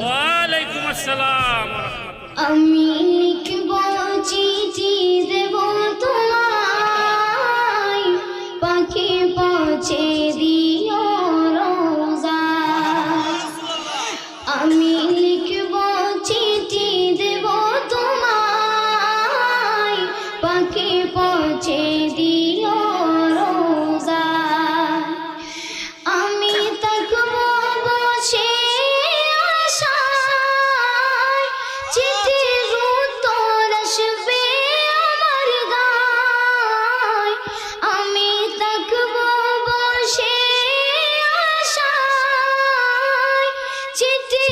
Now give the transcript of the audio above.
ওয়ালাইকুম আসসালাম ওয়া রাহমাতুল্লাহ। আমি লিখব চিঠি দেব তোমায়, পাখি পৌঁছে দিও রোজায়। আমি লিখব চিঠি দেব তোমায়, পাখি পৌঁছে দিও রোজায়। আমি থাকব বসে আশায়, চিঠির উত্তর আসবে আমার গায়। আমি থাকব বসে আশায়, চিঠি